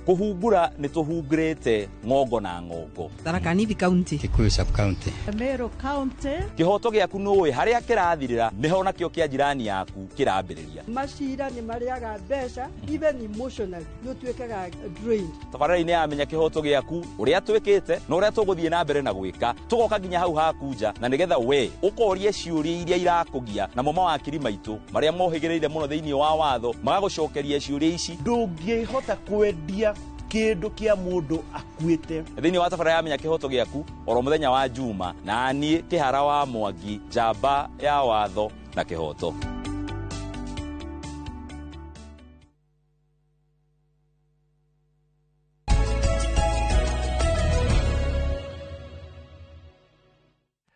kuhungura ni tuhungurite ngongo na ngongo. Tharaka Nithi County, Kikuyu Sub County, Meru County. Kihoto giaku nuwe haria kirathirira niho nakio kia jirani yaku kirambiriria. Mashira ni mariaga besha even emotionally no twekaga drained. Tabarani ni amenya kihoto giaku uria twikite no uria tuguthie na mbere na gwika tugoka ginya hau hakunja na nigetha we ukorie ciuria iria irakugia na mama wa kiri maitu maria mohigireire muno thiini wa watho magagucokeria ciuria ici. Ndungihota kwendia kindu kia mundu akuite thiini wa tabara ya menya kihoto giaku oro muthenya wa Juma na nie Kihara wa Mwangi njamba ya watho na kihoto.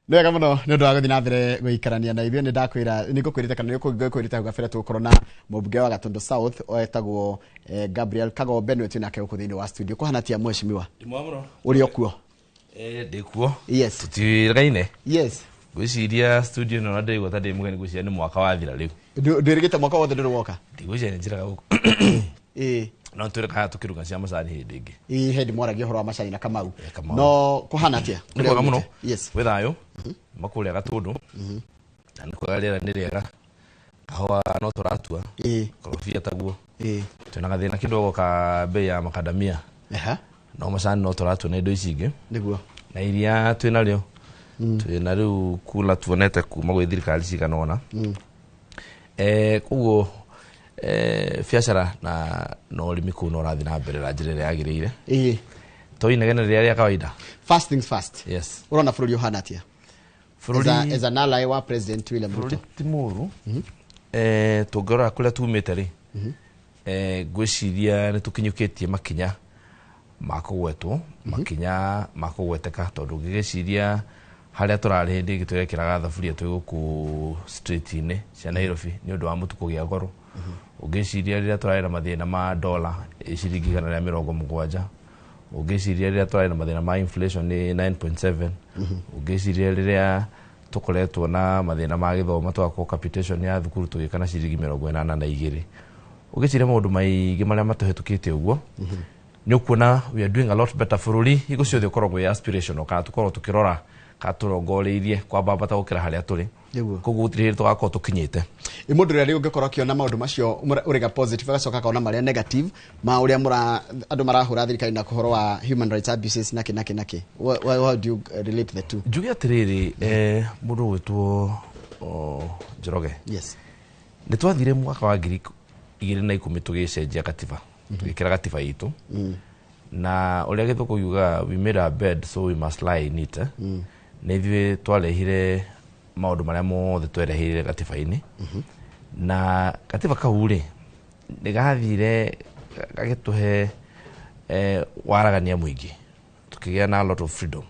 Nega muno nä ndå wa gå thiä na mbere gå ikarania na ithuä nä ndakwä nä ngå kwä rä te kana nä gå kwä rä te hau gabere tå korwo na mũmbunge wa Gatundu South etagwo Gabriel Kagombe nä we twä nake gå kå thä inä wa studio kå hana tia mweshimiwa å rä o kuo ndä kuo yes tutiregaine yes gwiciria studio no ndä gå ta ndä må geni gwiciria nä mwaka wathira rä u ndä rä gä te mwaka wothe ndå rä woka ndigwiciria nä njiraga gå no twä rekaga tå kä ruga cia macani hä ndä ingä hendi mwaragia å horo wa macani na Kamau no kå hana atia nä kwega må no yes wä thayå makå rä a Gatũndũ na nä kwega rä era nä rĩega kahũa no tå ratua korobia taguo twä na gathä na kä ndogo ka mbei ya makadamia no macani no tå ratua na indo ici ingä nĩguo na iria twä narĩo twä na rä u kula tuonete kuma gwä thirikari cigana ona koguo biacara na no rimi kuu no rathi na mbere na njĩra ĩrĩa yagĩrĩire to inegene rĩrĩa rĩa kawaida. First things first, yes urona bũrũri ũhana atĩa bũrũri as an ally wa President William Ruto? ti mũru tũngĩrora kũrĩa tumĩte rĩ ngwĩciria nĩ tũkinyũkĩtie makinya ma kũgwetwo makinya ma kũgweteka tondũ ngĩgĩciria harĩa tũrarĩ hĩndĩ ĩngĩ twĩrekĩraga thaburia twĩ gũkũ street-inĩ cia Nairobi nĩ ũndũ wa mũtuko gĩa goro ũngĩciria rĩrĩa tũrarĩ na mathĩna ma dola ciringi 170 ũngĩciria rĩrĩa tũrarĩ na mathĩna ma inflation nĩ 9.7 ũngĩciria rĩrĩa tũkoretwo na mathĩna ma gĩthomo twakwo capitation ya thukuru tũgĩka na ciringi 82 ũngĩciria maũndũ maingĩ marĩa matũhetũkĩte ũguo nĩ ũkuona we are doing a lot better bũrũri igũ ciothe ũkoragwo ya aspirational kana tũkorwo tũkĩrora ka tũrongoreirie kwambata gũkĩra harĩa tũrĩ koguo gũtirĩ tũgakorwo tũkinyĩte mũndũ ũrĩa rĩu ũngĩkorwo akĩona maũndũ macio ũrĩga positive agacoka akaona marĩa negative ma ũrĩa andũ marahũra thirikari na kũhoro wa human rights abuses nake how do you relate the two? Njuge atĩrĩrĩ mũndũ gwĩtwo Njoroge yes nĩ twathire mwaka wa 2010 tũgĩcenjia gatiba tũgĩkĩra gatiba itũ na ũrĩa gĩthũngũ yuga we made our bed so we must lie in it nĩ ithuĩ twarehire maũndũ marĩa mothe twereheire gatiba-inĩ na gatiba kau rĩ nĩ gathire gagĩtũhe waragania mũingĩ tũkĩgĩa na a lot of freedom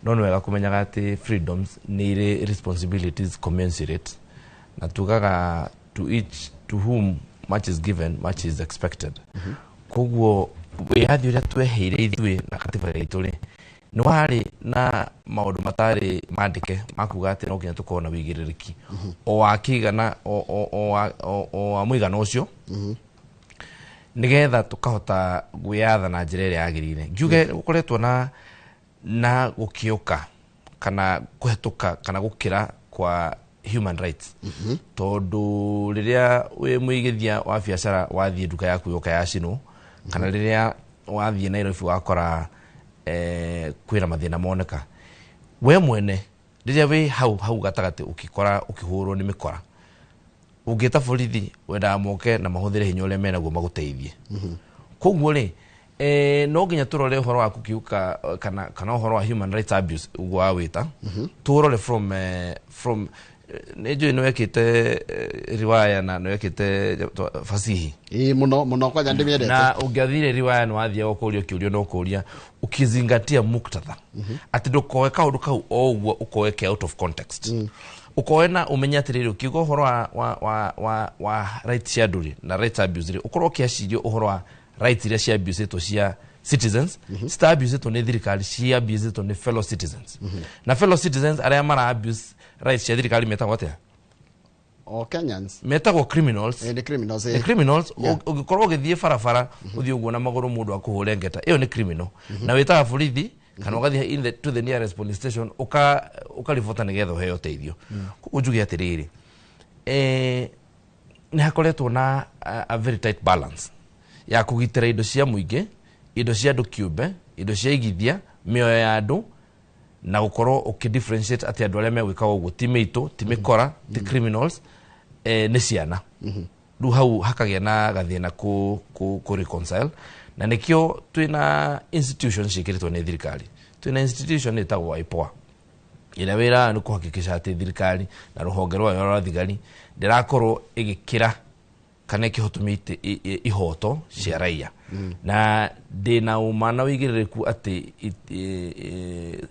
no nĩ wega kũmenyaga atĩ freedoms nĩ irĩ responsibilities commensurate na tugaga to whom much is given much is expected koguo wĩyathi ũrĩa tweheire ithuĩ na gatiba gaitũ rĩ nĩ warĩ na maũndũ matarĩ mandĩke makuga atĩ no nginya tũkorwo na wĩigĩrĩrĩki o wa kĩigana o wa mũigana ũcio nĩgetha tũkahota gwĩyatha na njĩra ĩrĩa yagĩrĩire. Ngiuge gũkoretwo na gũkĩũka kana kũhetũka kana gũkĩra kwa human rights tondũ rĩrĩa wĩ mũigithia wa biacara wathiĩ nduka yaku yoka yacinwo kana rĩrĩa wathiĩ Nairobi wakora kwĩna mathĩna moneka we mwene rĩrĩa wĩ hau gatagatĩ ũkĩkora ũkĩhũrwo nĩ mĩkora ũngĩta borithi wendaga moke na mahũthĩre hinya ũrĩa menaguo magũteithie koguo rĩ no nginya tũrore ũhoro wa gũkiuka kana ũhoro wa human rights abuse ũguo wa wĩta tũrore from nĩnjũĩ nĩ wekĩte riwaya na nĩ wekĩte fasihi mũno kwanja ndĩmĩendete na ũngĩathire riwaya nĩ wathiaga ũkũria ũkĩũrio na ũkũria ũkizingatia muktadha atĩ ndũkoe kaũndũ kau o ũguo ũkoe out of context ukoe na umenya atĩrĩrĩ ũkiuga ũhoro wa rights cia ndũrĩ na rights abuse rĩ ũkorwo ũkĩaciria ũhoro wa rights iria cia abusetwo cia citizens sta abusetwo nĩ thirikari cia abusetwo nĩ fellow citizens na fellow citizens arĩa mara abuse rights cia thirikari metagwo atĩa Kenyans metagwo criminals the criminals the criminals ugikorwo githie farafara uthie uguo na maguru mundu akuhure ngeta iyo ni criminal na witaga borithi kana ugathie to the nearest police station ukaribota nigetha uheo teithio kuguo njuge atiriri ni hakoretwo na a very tight balance ya kugitira indo cia muingi indo cia andu kiumbe indo cia igithia mioyo ya andu na gukorwo ukidifferentiate ati andu aria megwika uguo ti mitu ti mikora ti criminals ni ciana ru hau hakagia na gathina ku reconcile na nikio twina institutions cikiritwo ni thirikari twina institution itagwo IPOA ina wira ni kuhakikisha ati thirikari na ruhonge rwa thigari ndirakorwo igikira kana kihotumite ihoto cia raia na ndina umana wigirireku ati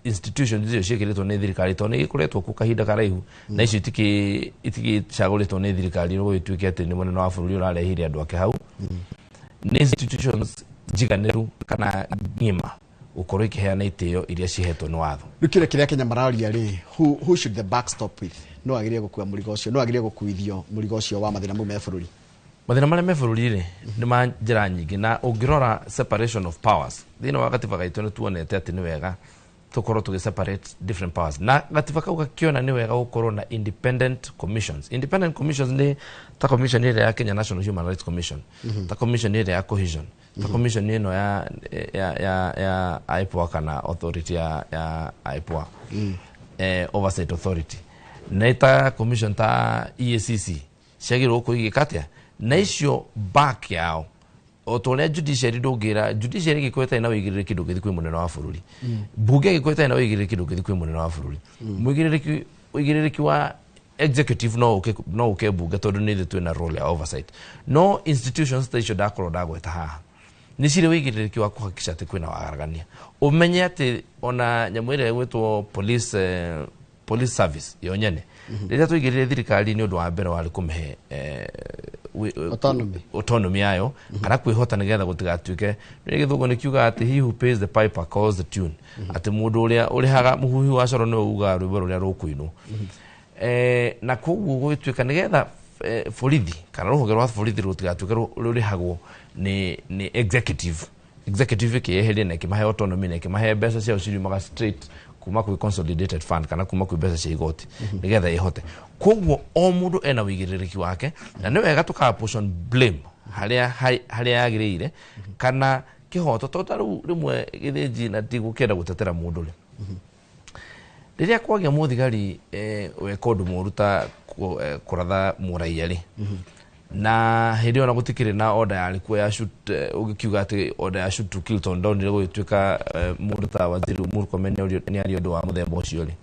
institutions icio cikiritwo ni thirikari to ni kuretwo ku kahinda karaihu na icio itiki chaguritwo ni thirikari no gituike ati ni munene wa bururi urarehire andu ake hau ni institutions jiganiru kana ngima ukorwo ikiheana itio iria cihetwo ni watho rukire kiria Kenya mararia ri who should the backstop with no agirie gukua murigo ucio no agirie gukuithio murigo ucio wa mathina mu me bururi mathina maria me bururi ri ni ma njira nyingi na ungirora separation of powers thina wa gatiba gaitu ni tuonete ati ni wega tukorwo tugi separate different powers na gatiba kau gakiona ni wega gukorwo na independent commissions ni ta commission ile ya Kenya National Human Rights Commission ta commission ile ya cohesion ta commission ino ya IPOA kana authority ya IPOA oversight authority na ita commission ta EACC ciagirwo kuigikatia na icio back yao otone judiciary dogira judiciary gikweta ina wigirire kindu githi kwi munene wa bururi bunge gikweta ina wigirire kindu githi kwi munene wa bururi wigirire wa executive no uke bunge tondu ni thitu na role ya oversight no institutions ta icio dakoro dagweta haha ni cire wigirire wa kuhakikisha ati kwina wagaragania umenye ati ona nyamwire gwetwo police service yonyene rĩrĩa tuigirire thirikari ni undu wa mbere wari kumehe autonomy yayo kana kwihota nigetha gutigatuike ni githugo ni kiuga ati he who pays the piper calls the tune ati mundu uria urihaga muhuhi wa coro no uga rwimbo ruria rukuinwo na koguo gwituika nigetha borithi kana ruhonge rwa borithi rutigatuike rurihagwo ni executive kiyeheria na kimahe autonomy na kimahe mbeca cia uciriumaga straight kuma kwi consolidated fund kana kuma kwi mbeca cia igoti nigetha ihote koguo o mundu ena wigiririki wake na ni wega tuka portion blame haria yagirire kana kihoto totaru rimwe githinji na tigukenda gutetera mundu ri riria kwagia muthigari weka undu muruta kuratha muraia ri na hindi ona gutikire na order ya alikuwa ya shoot ugikiuga ati order ya shoot to kill ton down ile gwituika mundu ta waziri Murkomen ni ari undu wa muthemba ucio ri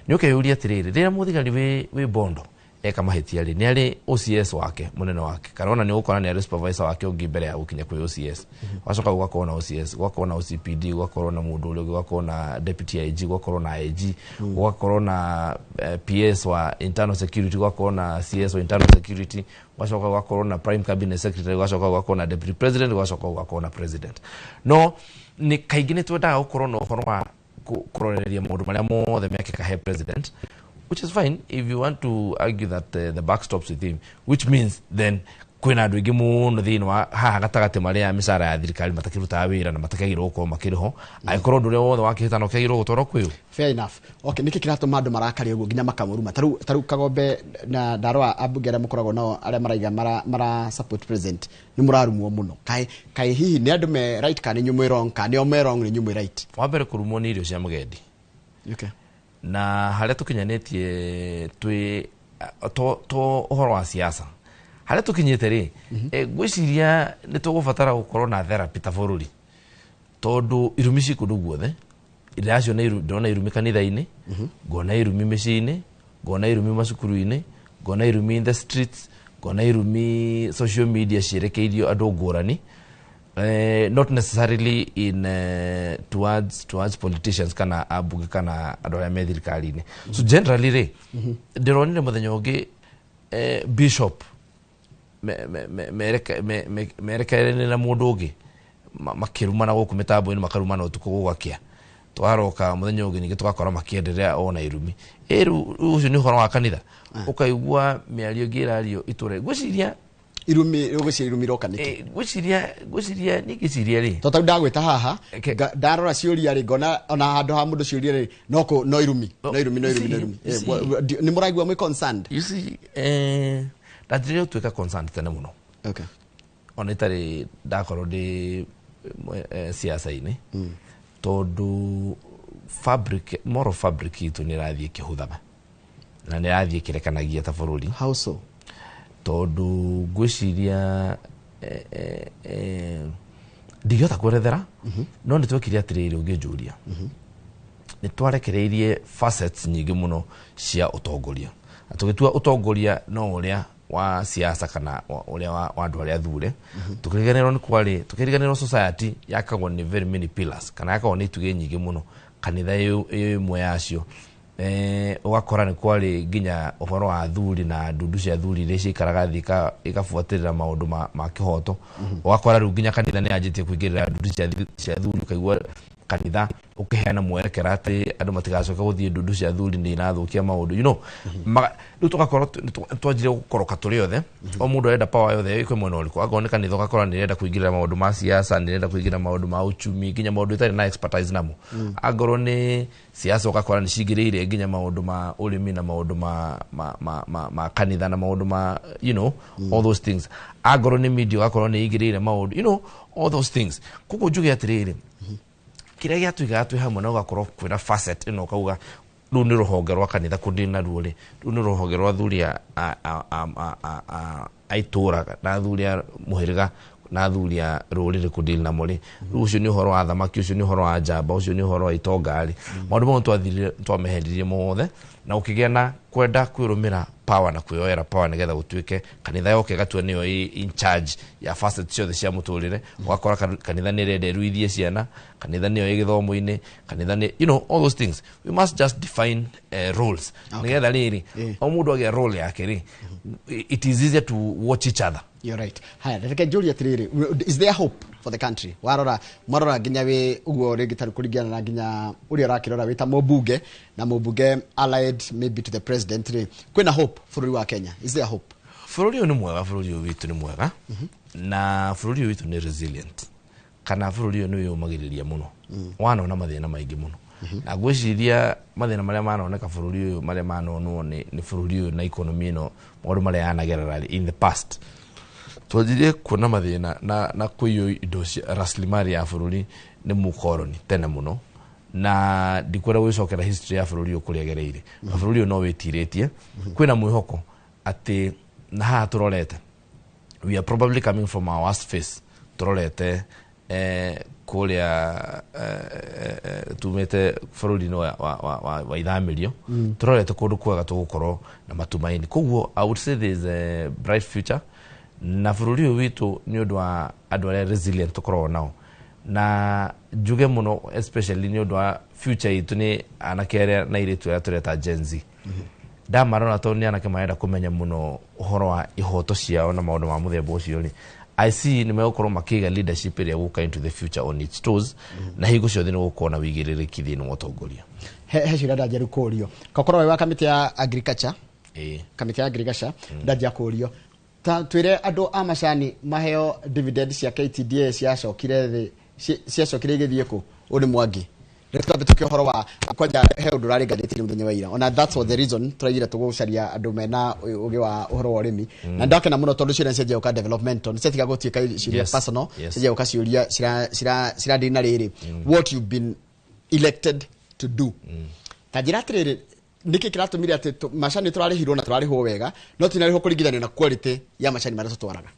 ni ukeyuria atiriri riria muthigari we bondo eka mahitia ri ni ari OCS wake munene wake karona ni ukora ni ari supervisor wake ungi mbere ya gukinya kwi OCS wacoka ugakora na OCS ugakora na OCPD ugakora na mundu uri ugakora na deputy IG ugakora na IG ugakora na PS wa internal security ugakora na CS wa internal security wacoka ugakora na prime cabinet secretary wacoka ugakora na deputy president wacoka ugakora na president no ni kaingi ni twenda ukora no ukora wa kuroreria mundu maria mothe mekeka he president, which is fine if you want to argue that the buck stops with him, which means then kwina andu ingi muno thiini wa haha gatagati maria misara ya thirikari matakiruta wira na matakagirwo ko makiriho aikorwo ndu ria wothe wakihitana ukagirwo gutwaro kwiu. Fair enough. Okay, niki kiratuma andu marakari uguo nginya makamuruma taru Kagombe na Ndarwa abugera mukoragwo nao aria maraiga mara support president ni murarumwo muno kai hihi ni andu me right kana nyumu wrong kana o me wrong ni nyumu right. Wa mbere kurumwo ni irio cia mugendi. Okay. Na haria tukinyanetie twi to uhoro wa siasa haria tukinyete ri gwiciria ni tugubatara gukorwo na therapy ta bururi tondu irumi ci kundu guothe iracio na ndona irumi kanitha-ini ngona irumi micii-ini ngona irumi macukuru-ini ngona irumi in the streets ngona irumi social media cirekeirio andu ngurani not necessarily in towards politicians kana abunge kana andu aria me thirikari-ini. So generally ri ndironire muthenya ungi bishop merekerene na mundu ungi makiruma na guku mitambo-ini makaruma na utuku gugakia twaroka muthenya ungi ningi tugakora makiendelea ona irumi ucio ni horo wa kanitha ukaigua miario ngirario iture gwiciria irumi roka niki gwiciria nigiciria ri tota ndagwita haha ndarora ciuria ri ngona ona handu ha mundu ciuria ri no irumi ni muraigua mwe concerned you see datire tuika concerned tene muno okay ona itari ndakoro ndi siasa-ini tondu moral fabric itu ni rathie kihuthama na ni rathie kirekanagia ta bururi how so tondu gwiciria ndigihota kwerethera no ni twekire atiriri ungijuria ni twarekereirie facets nyingi muno cia utongoria tugitua utongoria no uria wa siasa kana uria wa andu aria thure tukiriganirwo ni kwari tukiriganirwo society yakagwo ni very many pillars kana yakagwo ni tuge nyingi muno kanitha imwe yacio ugakora ni kwari nginya uhoro wa thuri na ndundu cia thuri iria cikaraga thika ikabuatirira maundu ma kihoto ugakora riu nginya kanitha ni anjitie kuingirira ndundu cia thuri ukaigua kanitha ukiheana mwerekera ati andu matigacoka guthie ndundu cia thuri ni irathukia maundu you know riu tugakorwo twanjire gukoroka turi othe o mundu arenda power yothe ikwe mwena uriku agone kanitha ugakora ni irenda kuingirira maundu ma siasa ni irenda kuingirira maundu ma uchumi nginya maundu itari na expertise namo agoro ni siasa ugakora ni cingirire nginya maundu ma urimi na maundu ma kanitha na maundu ma you know all those things agoro ni media ugakora ni ingirire maundu you know all those things kuko njuge atiriri kiria giatuiga atwi hamwe na ugakorwo kwina facet ino kauga ru ni ruhonge rwa kanitha kundina ruori ru ni ruhonge rwa thuria aitura na thuria muhiriga na thuria rurire kundina na muri ucio ni uhoro wa thamaki ucio ni uhoro wa njamba ucio ni uhoro wa itongari maundu mo twathire twamehendirie mothe na ukigia na kwenda kwirumira power na kuyoera power nigetha gutuike kanitha yoke gatwe niyo in charge ya facet ciothe cia muturire ugakora kanitha ni rende ruithie ciana kanitha niyo igithomo-ini kanitha ni you know all those things we must just define roles nigetha riri o mundu agia role yake ri it is easier to watch each other. You're right. Haya, reke Julia Tiriri, is there hope for the country? Marora nginya we uguo rigitari kurigiana na nginya uri rakirora wita mobunge na mobunge allied maybe to the president ri kwina hope bururi wa Kenya. Is there hope? Bururi ni mwega, bururi witu ni mwega. Na bururi witu ni resilient. Kana bururi ni yumagiriria muno. Wana na mathina maingi muno. Na gwiciria mathina maria manoneka bururi uyu maria manonwo ni bururi uyu na economy no maundu maria yanagerera in the past. Twajire kuona mathina na kuyo indo rasilimali ya bururi ni mukoroni tene muno na ndikwera gwicokera history ya bururi ukuriagereire bururi no witiritie kwina mwihoko ati na ha turorete we are probably coming from our worst phase turorete kuria tumete bururi no wa ithamirio turorete kundu kwega tugukorwo na matumaini koguo I would say there is a bright future na bururi witu ni undu wa andu aria resilient tukorwo nao na njuge muno especially ni undu wa future itu ni anake aria na iritu aria tureta Gen Z ndamarona to ni anake marenda kumenya muno uhoro wa ihoto ciao na maundu ma muthemba ucio ni I see ni megukorwo makiga leadership iria guka into the future on its toes na higo ciothe ni gukona wigiririki thini wa utongoria he cirenda njeru kurio kokorwo wa kamiti ya agriculture kamiti ya agriculture ndaja kurio twire andu a macani maheo dividend cia KTDA ciacokire thi ciacokire igithie ku uri Mwangi retwa tuke horo wa kwanja he undu rari gatheti muthenya wa ira ona that's what the reason turagira tugucaria andu mena ugi wa uhoro wa urimi na ndakena muno tondu ciria cia joka development on setiga gutika ciria personal cia joka ciuria cira dina riri what you've been elected to do tajira tiriri niki kiratumire ati macani turarihirwo na turarihwo wega no tinarihwo kurigithanio na quality ya macani maria tutwaraga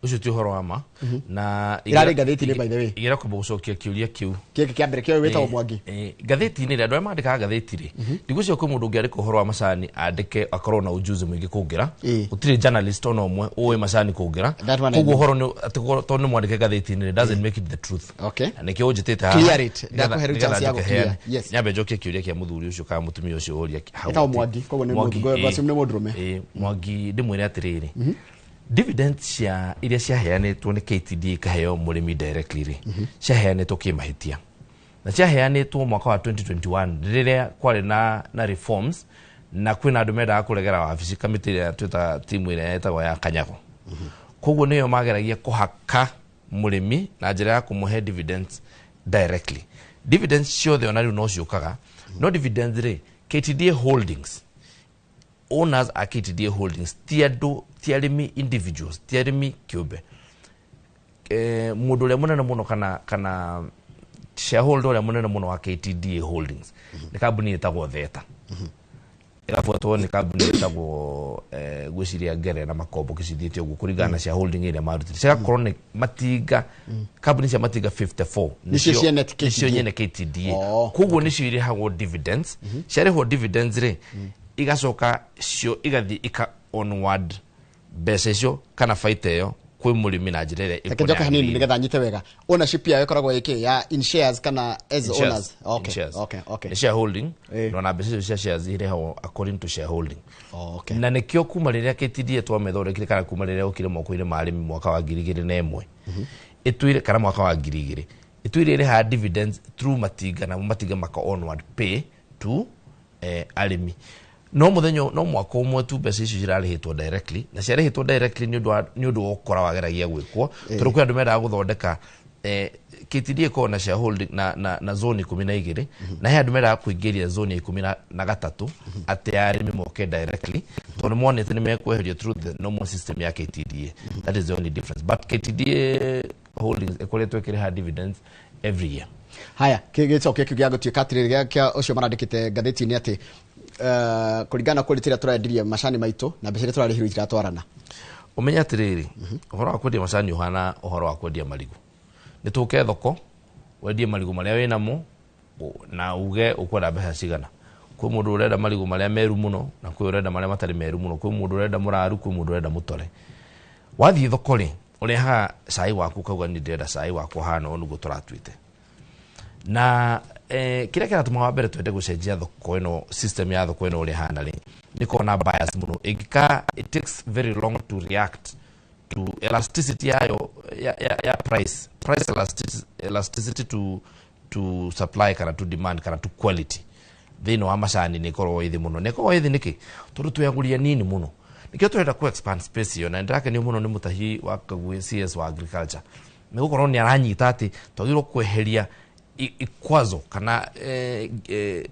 ucio ti horo ama na irari gatheti ni by the way igira kubucokia kiuria kiu kiki kia mbere kio weta Mwangi gatheti ni andu mandika gatheti ri ndigucio ku mundu ngiari kuhoro wa macani andike akorwo na ujuzi mwingi kungira utire journalist ono omwe uwe macani kungira koguo horo ni to ni mwandike gatheti ni doesn't make it the truth okay na kio njitete clear it ndakuheru chance ya gukia yes nyambe njokie kiuria kia muthuri ucio ka mutumia ucio uria eta Mwangi koguo ni mundurume Mwangi ndimwire atiriri dividend cia iria ciaheanitwo ni KTDA kaheo murimi directly ciaheanitwo kimahitia na ciaheanĩtwo mwaka wa 2021 rĩrĩa kwarĩ na reforms na kwĩna andũ mendaga kũregera wabici kamĩtĩ ĩrĩa twĩta timu ĩrĩa yetagwo ya Kanyago. Koguo nĩyo mageragia kũhaka mũrĩmi na njĩra ya kũmũhe dividends directly. Dividends ciothe ona rĩu no ciũkaga, no dividends rĩ KTDA Holdings, owners are KTDA Holdings, ti arĩmi individuals, ti arĩmi kĩũmbe. Mũndũ ũrĩa mũnene mũno kana shareholder ũrĩa mũnene mũno wa KTDA Holdings nĩ kambuni ĩtagwo Theta. Ĩgabuatwo nĩ kambuni ĩtagwo gwĩciria Ngere na Makombo gĩcithiĩte ũguo kũringana na shareholding ĩrĩa marutĩte. Cigakorwo nĩ matinga, kambuni cia matinga 54 nĩcio nyene KTDA. Koguo nĩcio irĩhagwo dividends. Ciarĩhwo dividends rĩ igacoka cio igathiĩ ika onward mbeca icio kana baita ĩyo kwĩ mũrĩmi na njĩra ĩrĩa ĩkũrĩa hanini nĩgetha nyite wega. Ownership yayo ĩkoragwo ĩkĩ ya in shares kana as owners. Okay. Shareholding no na mbeca icio cia shares irĩhagwo according to shareholding. Na nĩkĩo kuma rĩrĩa KTDA twamethondekire kana kuma rĩrĩa ũkire moko-inĩ ma arĩmi mwaka wa 2001 ĩtuire kana mwaka wa 2000 ĩtuire ĩrĩha dividends through matinga na matinga maka onward pay to arĩmi. No mũthenya no mwaka ũmwe tu mbeca icio cirarĩhĩtwo directly na ciarĩhĩtwo directly nĩ ũndũ wa ũkora wageragia gwĩkwo tondũ kwĩ andũ mendaga gũthondeka KTDA ĩkoragwo na shareholding na zone 12 na he andũ mendaga kũingĩria zone ya 13 atĩ arĩmi moke directly tondũ monete nĩ mekweherio through the normal system ya KTDA. That is the only difference, but KTDA Holdings ĩkoretwo ĩkĩrĩha dividends every year. Haya kĩgĩcokia kĩgĩa gũtuĩka atĩrĩrĩa kĩa ũcio marandĩkĩte ngathĩti-inĩ atĩ kũringana quality ĩrĩa tũrendirie macani maitũ na mbeca iria tũrarĩhirwo itiratwarana. Ũmenya atĩrĩrĩ, ũhoro wa kwendia macani ũhana ũhoro wa kwendia marigũ. Nĩ tũke thoko wendie marigũ marĩa wĩnamo na uge ũkwenda mbeca cigana. Kwĩ mũndũ ũrenda marigũ marĩa meru mũno na kwĩ ũrenda marĩa matarĩ meru mũno, kwĩ mũndũ ũrenda mũraru, kwĩ mũndũ ũrenda mũtore. Wathiĩ thoko rĩ ũrehaga cai waku kauga nĩ ndĩrenda cai wakwa hana ũguo tũratuĩte. Na kĩrĩa kĩratũma wa mbere twende gũcenjia thoko ĩno, system ya thoko ĩno ũrĩa hana rĩ nĩkorwo na bias mũno. It takes very long to react to elasticity yayo ya price elasticity to supply kana to demand kana to quality thĩinĩ wa macani nĩ ikoragwo ĩthĩ mũno. Nĩ ikoragwo ĩthĩ nĩkĩ tondũ twĩagũria nini mũno, nĩkĩo tũrenda ku expand space ĩyo. Na ndĩrakenio mũno nĩ mũtahi wa Kagwe CS wa agriculture nĩ gũkorwo nĩ aranyita atĩ twagĩrĩirwo kweheria ikwazo kana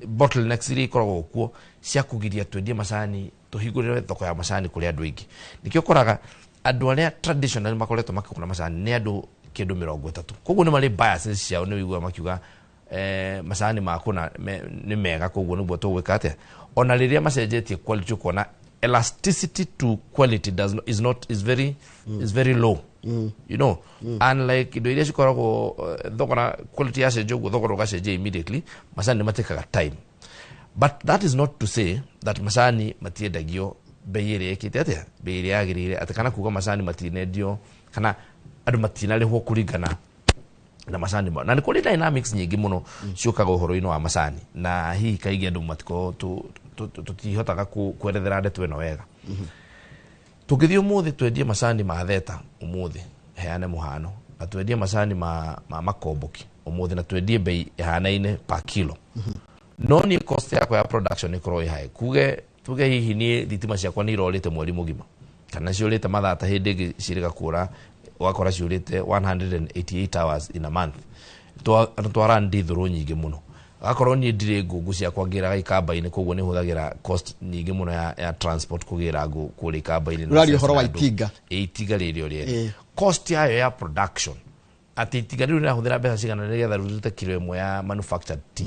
bottlenecks iria ikoragwo kuo cia kũgiria twendie macani tũhingũrĩre thoko ya macani kũrĩ andũ aingĩ. Nĩkĩo ũkoraga andũ arĩa traditional makoretwo makĩgũra macani nĩ andũ kĩndũ 30. Koguo nĩ marĩ biases ciao, nĩ wĩigua makiuga macani makuna nĩ mega, koguo nĩguo tũgwĩka atĩa. Ona rĩrĩa macenjetie quality ũkona elasticity to quality is very low. You know, unlike indo iria cikoragwo thogora quality ya cenjia ũguo thogora ũgacenjia immediately, macani matekaga time. But that is not to say that macani matiendagio bei ĩrĩa ĩkĩte atĩa, bei ĩrĩa yagĩrĩire, atĩ kana kuga macani matinendio kana andũ matinarĩhwo kũringana na macani mao. Na nĩ kũrĩ dynamics nyingĩ mũno ciũkaga ũhoro-inĩ wa macani, na hihi kaingĩ andũ matiko tũtihotaga kwerethera ndeto ĩno wega. Tũngĩthiĩ ũmũthĩ twendie macani ma Theta ũmũthĩ heane mũhano, na twendie macani ma Makomboki ũmũthĩ na twendie bei ihanaine per kilo. No ni cost yakwa ya production ĩkorwo ĩ high. Tuge hihi niĩ thitima ciakwa nĩ irorĩte mweri mũgima kana ciũrĩte mathata hĩndĩ ĩngĩ cirĩga kũra ũgakora ciũrĩte 188 hours in a month. Twara ndithũrũ nyingĩ mũno. Akorwo niĩ ndirĩ ngũngũ ciakwa ngĩraga ikamba-inĩ, koguo nĩ hũthagĩra cost nyingĩ mũno ya transport kũgĩra ngũ kũrĩ ikamba-inĩ. Ũrari ũhoro wa itinga. Itinga rĩrĩ ũrĩa cost yayo ya production atĩ itinga rĩu rĩrahũthĩra mbeca cigana nĩgetha rĩrute kilo ĩmwe ya manufactured tea.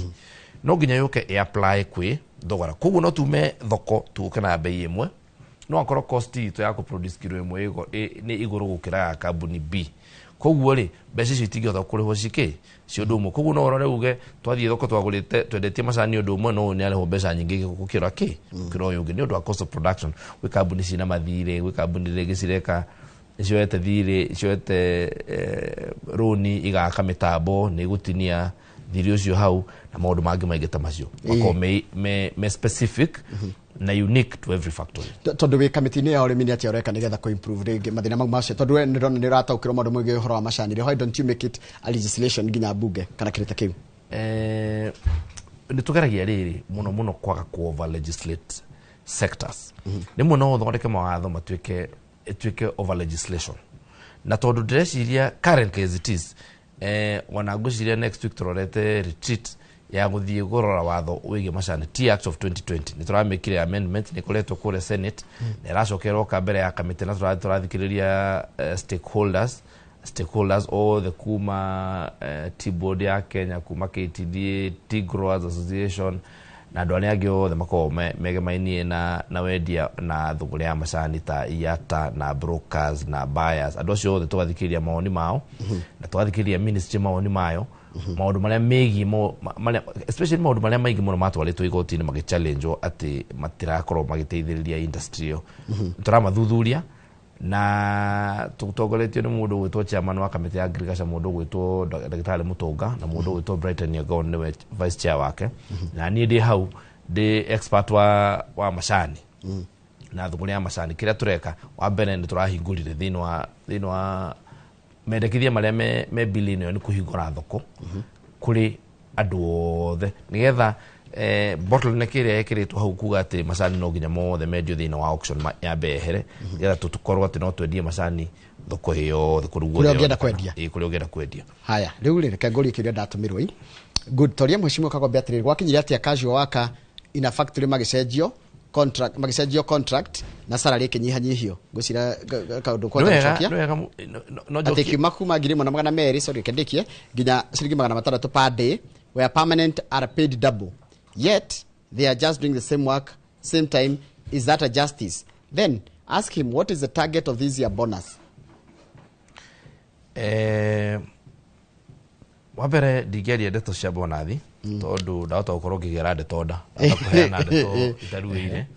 No nginya yũke apply kwĩ thogora. Koguo no tume thoko tuke na bei ĩmwe, no akorwo cost itũ ya kũproduce kilo ĩmwe nĩ igũrũ gũkĩra ya kambuni B. Koguo rĩ mbeca icio itingĩhota kũrĩhwo cikĩ cio ũndũ ũmwe. Koguo no ũrore uge twathiĩ thoko twagũrĩte twendetie macani ũndũ ũmwe, no nĩ arĩhwo mbeca nyingĩ gũkĩra gũkĩra ũyũ ũngĩ nĩ ũndũ wa cost of production. Gwĩ kambuni cina mathirĩ, gwĩ kambuni rĩngĩ cireka icioete thirĩ, icioete rũni igaka mĩtambo nĩ gũtinia thirĩ ũcio hau na maũndũ mangĩ maingĩ ta macio makorwo me specific na unique to every factory. Tondũ wĩ kamĩtĩ-inĩ ya ũrĩmi nĩ atĩa ũreka nĩgetha kũ-improve rĩngĩ mathĩna mau macio, tondũ nĩ ũrataũkĩrwo maũndũ mwĩgiĩ ũhoro wa macani, why don't you make it a legislation nginya bunge kana kĩrĩte kĩu? nĩ tũgeragia rĩrĩ mũno kwaga ku over legislate sectors nĩ mũno thondeke mawatho matuĩke over legislation na tondũ ndĩreciria currently as it is wana ngũciria next week tũrorete retreat ya gũthiĩ gũrora watho wĩgiĩ macani T Act of 2020 nĩ tũramĩkire amendment nĩ koretwo kũrĩa Senate na ĩracokerwo ka mbere ya kamĩtĩ na tũrathikĩrĩria stakeholders all the kuma T-Board ya Kenya kuma KTDA Tea Growers Association na andũ arĩa angĩ othe makoragwo megemainie na wendia na thũgũrĩ ya macani ta IATA na brokers na buyers andũ acio othe tũgathikĩrĩria mawoni mao na tũgathikĩrĩria ministry mawoni mayo maũndũ marĩa megiĩ especially maũndũ marĩa maingĩ mũno matwarĩtwo igoti-inĩ magĩchallengewo atĩ matirakorwo magĩteithĩrĩria industry ĩyo tũramathuthuria na tũtongoretio nĩ mũndũ gwĩtwo chairman wa kamĩtĩ ya agriculture mũndũ gwĩtwo ndagĩtarĩ Mũtũnga na mũndũ gwĩtwo Brighton Nyong'o nĩwe vice chair wake na niĩ ndĩ hau ndĩ expert wa macani na thũgũrĩ ya macani kĩrĩa tũreka wa mbere nĩ tũrahingũrire thĩinĩ wa mendekithia marĩa me billion nĩ kũhingũra thoko kũrĩ andũ othe nĩgetha bottleneck ĩrĩa ĩkĩrĩtwo hau kuga atĩ macani no nginya mothe mendio thĩinĩ wa auction ya behere nĩgetha tũkorwo atĩ no twendie macani thoko ĩyo kũrĩa ũngĩenda kwendia haya rĩu reke ngũrie kĩrĩa ndatũmĩrwo good toria mheshimiwa Kagombe atĩrĩrĩ gwakinyire atĩa casual worker in a factory magicenjio contract na salary ĩkĩnyihanyihio ngũcira kaũndũ kwa gũcokia atĩ kiuma kuma 1,200 sorry kendekie nginya ciringi 600 per day where permanent are paid double yet they are just doing the same work same time. Is that a justice? Then ask him what is the target of this year bonus. Wabere ndigeria ndeto cia bonathi tondu ndahota gukorwo ngigera ndeto nda ndakuheana ndeto itaruire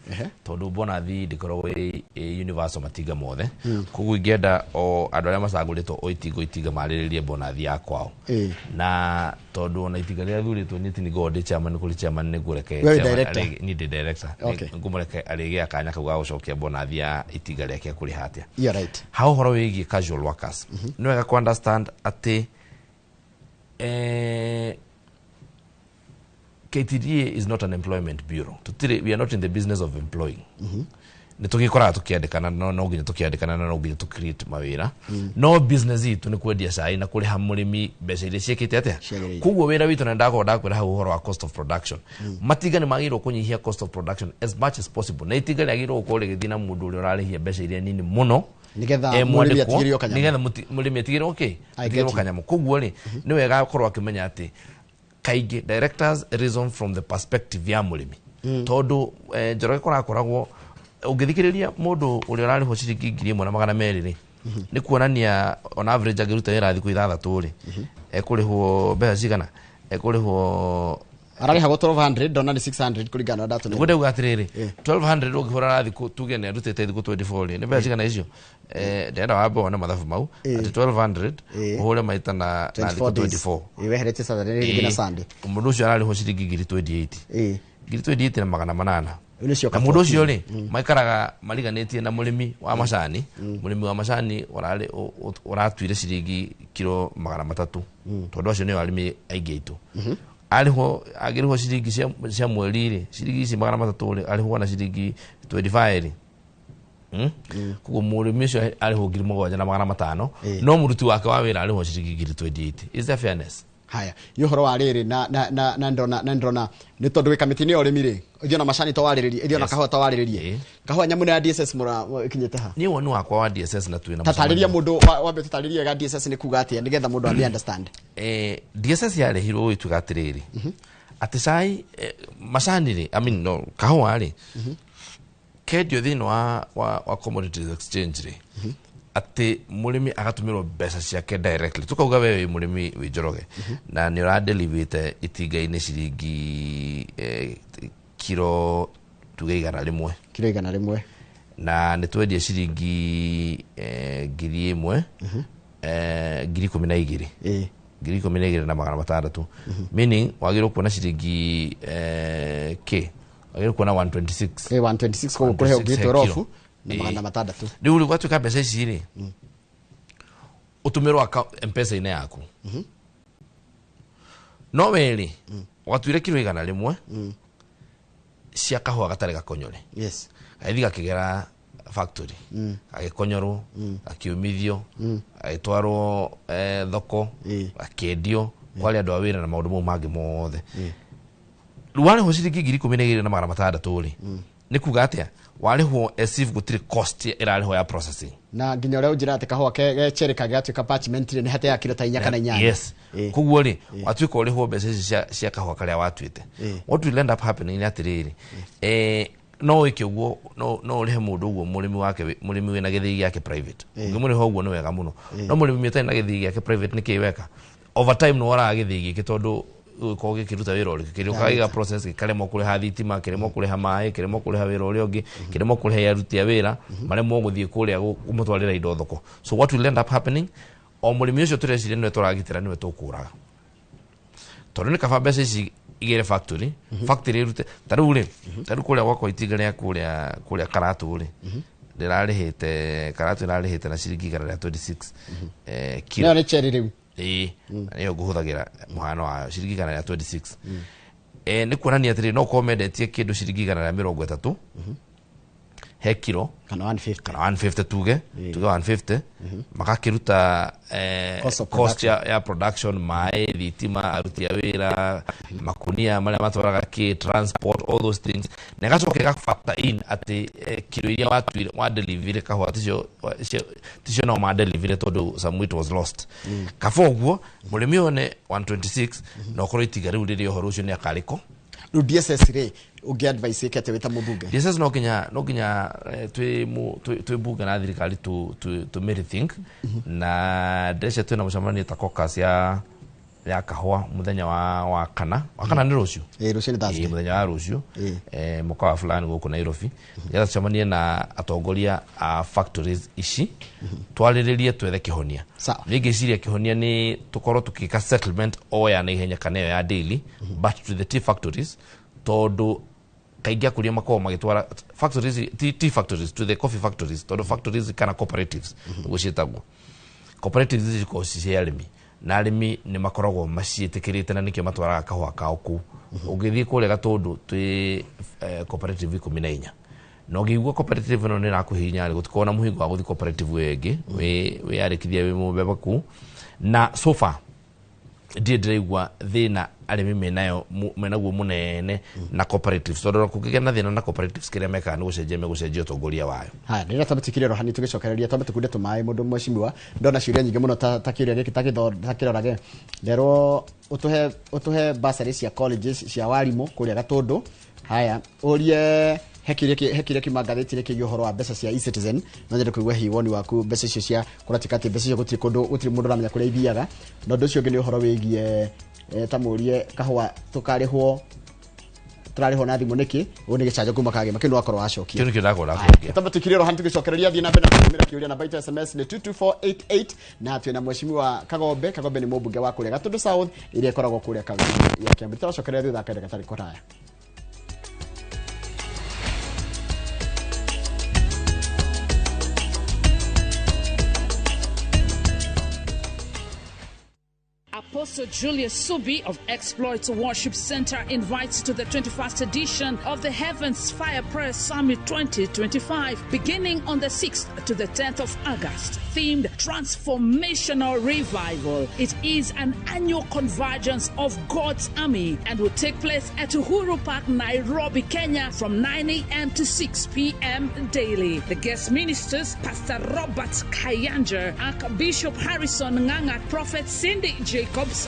tondu bonathi ndikorwo universal matinga mothe koguo ingĩenda o andũ arĩa macagũrĩtwo o itinga marĩrĩrie bonathi ya kwao na tondu ona itinga rĩa thurĩtwo nĩ tingo ndĩ chairman kũrĩ chairman nĩ ngũreke ni director ngũmũreke arĩgĩa kanya kau ga gũcokia bonathi ya itinga rĩake kũrĩ hatia you're right ha ũhoro wĩgiĩ casual workers nĩ wega ku understand atĩ KTDA is not an employment bureau. We are not in the business of employing. Nitugikora tukiandikana no nginya tukiandikana no nginya tu create mawira. No business itu ni kwendia cai na kuriha murimi mbeca iria ciekete atia. Kuguo wira witu na ndakwira ha uhoro wa cost of production. Matiga ni magiro kunyihia cost of production as much as possible. Na itiga yagiro gukore githina mundu uri urarihia mbeca iria nini muno. Nigetha murimi atigirio kanyamu. Nigetha murimi atigirio okay. Atigirio kanyamu. Kuguo ni wega gukorwo akimenya ati kaigi directors reason from the perspective ya murimi. Tondu njoro ikorakoragwo ungithikiriria mundu uri urariho ciringi 1,200 ni kuonania on average agiruta wira thiku 6 ri ekurihwo mbeca cigana ekurihwo arariha 1,200 dona ni 600 kuringana na datu ngode ugatiriri 1,200 ungihora thiku tuge ni arutete thiku 24 ni mbeca cigana icio ndenda wambe na mathabu mau ati 1,200 uhure maita na thiku 24 iweherete Saturday ngina Sunday mundu ucio arariho ciringi 28 28 na 800 na mundu ucio ri maikaraga mariganitie na murimi wa macani murimi wa macani uratuire ciringi kilo 300 tondu acio ni arimi aingĩ itu ariho agirho ciringi cia mweri ri ciringi 300 ri ariho na ciringi 25 ri kugo murimi ucio ariho 7,500 no muruti wake wa wira ariho ciringi 28 is there fairness? Haya yohoro wariri na ndona ni tondu wikamiti-ini urimi ri ithiona macani to wariririe ithiona kahua to wariririe kahua nyamu na DSS mura kinyete ha ni wonu wakwa wa DSS na twina tatariria mundu wambe tatariria ga DSS ni kuga atia nigetha mundu ame understand DSS yarehirwo wituga atiriri ati sai macani ri I mean no kahua ri kendio thino wa commodities exchange ri ati murimi agatumirwo mbeca ciake directly tukauga wewe murimi wijoroge na ni ura deliver itinga-ini ciringi kilo tuge 100 na ni twendie ciringi 1,000 12,000 12,000 na 600 meaning wagirwo kuona ciringi wagirwo kuona 126 126 kwa kurehe ugito rofu na 600 riu ri gwatuka mbeca ici ri utumirwo M-Pesa ine yaku no weri watuire kilo igana rimwe cia kahua gatari gakonyore yes aithi gakigera factory agikonyorwo akiumithio agitwarwo thoko akendio kwali andu awira na maundu mau mangi mothe ruwale ho ciringi 12,000 na magana matandatu ri ni kuga atia warihwo as if gutiri cost irariho ya processing na nginya ule ujira ati kahua kechereka gatuika parchment ni hata ya kilo ta 4 kana 8 yes kuguo ri watuika urihwo mbeca cia kahua karia watuite what will end up happening ni atiriri no ikiguo no urihe mundu uguo murimi wina githigi yake private ngimuriho uguo ni wega muno no murimi meta na githigi yake private ni kiweka over time no wara githigi gitondu ko gikiruta wira uri kiruka process kikaremo kuriha thitima kiremo kuriha mai kiremo kuriha wira uri ongi kiremo kuriha aruti a wira maremo guthie kuria kumutwarira indo thoko so what will end up happening o murimi ucio turecire nwe turagitira nwe tukuraga tondu ni kaba mbeca ici igere factory irute taruri kuria gwakwa itigare ya kuria karatu uri ndirarihite karatu ndirarihite na ciringi 26 kilo ni cherry riu niyo guhuthagira muhano wa ciringi 26 ni kuonania atiri no komendetie kindu ciringi 130 he kilo kana 150 tuge 150 makakiruta cost ya production mai thitima aruti a wira makunia maria matwaraga ki transport all those things negacoke ga factor in ati kilo iria wa delivery kahwa ticio no ma delivery todo some it was lost kafoguo murimi one 126 no koro itigari uri horo ucio ni akariko ru DSS re ugi advice yake weta mubunge DSS no kinya twi bunge na thirikari to make think na desha tuna mshamani ta caucus ya kahwa muthenya wa kana ni rucio rucio ni Thursday muthenya wa rucio mukawa fulani guku Nairobi ya chamani na atongoria a factories ici twaliririe twethe kihonia ningi ciria kihonia ni tukoro tukika settlement oya na ihenya kana ya daily but to the tea factories todo kaingia kuria makao magitwara factories tea factories to the coffee factories todo factories kana cooperatives gucitagwo cooperatives ziko ciarimi na arimi ni makoragwo macietikirite na nikio matwaraga kahwa kao ku ugithii kuria gatundu twi cooperative 14 no giguo cooperative no ni rakuhinya ri gutikona muhingo wa guthi cooperative wengi we arikithia we mubeba ku na so far ndiraigua thina arimi menaguo munene na cooperatives tondå kå na thina na cooperatives kä rä a mekaga nä gå cenjia tongoria wayo haya rä rä a twambe tå kä rä rohani tå gä cokereria twambe tå kunde tå maä må ndå mwecimiwa ndona ciå nyingä må no ta kä rä a gä kä takä rorage nderwo å tå he basarä cia colleges cia warimå kå rä a gatå haya å rie hekire kimangatheti ri kigi uhoro wa mbeca cia eCitizen no nyende kuigua hiwoni waku mbeca icio cia kuratikati mbeca icio gutiri mundu ramenya kuria ithiaga no ndu ucio ngi ni uhoro wigie tamurie kahwa tukarihwo turarihwo na thimu niki u ni gicanjo kuma kage makindu akorwo acokia kinu kidakora acokia tamba tukire rohani tugicokereria thina mbere na kumira kiuria namba ita SMS ni 22488 na twina mweshimiwa Kagombe ni mubunge wa kuria Gatundu South iria ikoragwo kuria kaunti ya Kiambu turacokereria thutha kende gatari koraya. Apostle Julius Subi of Exploits Worship Center invites to the 21st edition of the Heavens Fire Prayer Summit 2025, beginning on the 6th to the 10th of August, themed Transformational Revival. It is an annual convergence of God's army and will take place at Uhuru Park, Nairobi, Kenya from 9 a.m. to 6 p.m. daily. The guest ministers, Pastor Robert Kayanja, Archbishop Harrison Nganga, Prophet Cindy Jacobs,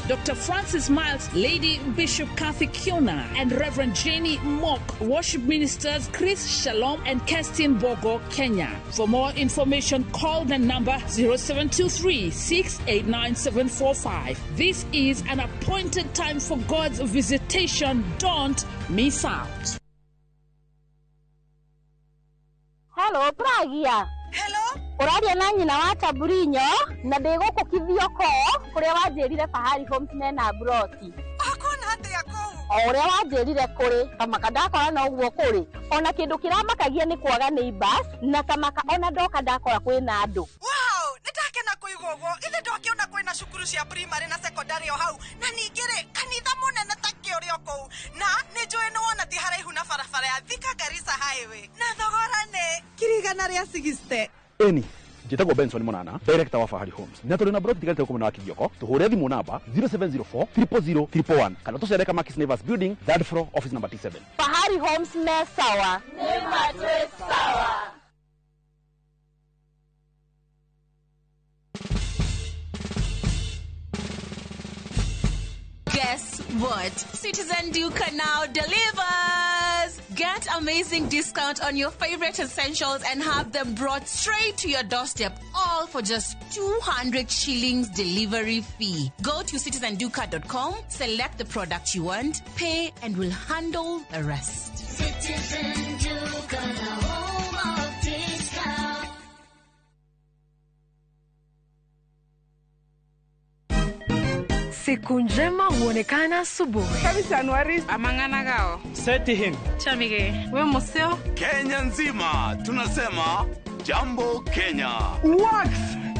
Dr. Francis Miles, Lady Bishop Kathy Kiona, and Reverend Jenny Mock, worship ministers Chris Shalom and Kestin Bogo, Kenya. For more information, call the number 0723-689-745. This is an appointed time for God's visitation. Don't miss out. Hello, Pragia. Hello? Uraria na nyina wa Taburinyo na ndigukukithio ko kuria wanjirire Fahari Homes mena broti. Akona atia ko? Uria wanjirire kuri kamaka ndakora na uguo kuri ona kindu kiramakagia ni kwaga neighbors na kamaka ona ndoka ndakora kwina andu. Wow, nitakena kuigua kogo ithe ndokiona kwina cukuru cia primary na secondary o hau na ningire kanitha munene ta kiorio kou na ni njui ni wona ti haraihu na barabara ya Thika Garissa highway na thogora ni kirigana ria 60 eni Jitagwo Benson Monana, director wa Fahari Homes. Na tuli na broti tigalite kumuna wa Kivyoko. Tuhure thimu namba 0704 000 111. Kana tucereka Markis Nevers Building, 3rd floor, office number T7. Fahari Homes me sawa. Nema twe sawa. Guess what? Citizen Duca now delivers! Get amazing discount on your favorite essentials and have them brought straight to your doorstep, all for just 200 shillings delivery fee. Go to citizenduca.com, select the product you want, pay, and we'll handle the rest. Citizen Duca, the home of discount. Siku njema huonekana asubuhi. Kabisa Januari amangana gao. Seti him. Chamige. We museo. Kenya nzima tunasema jambo Kenya. Wax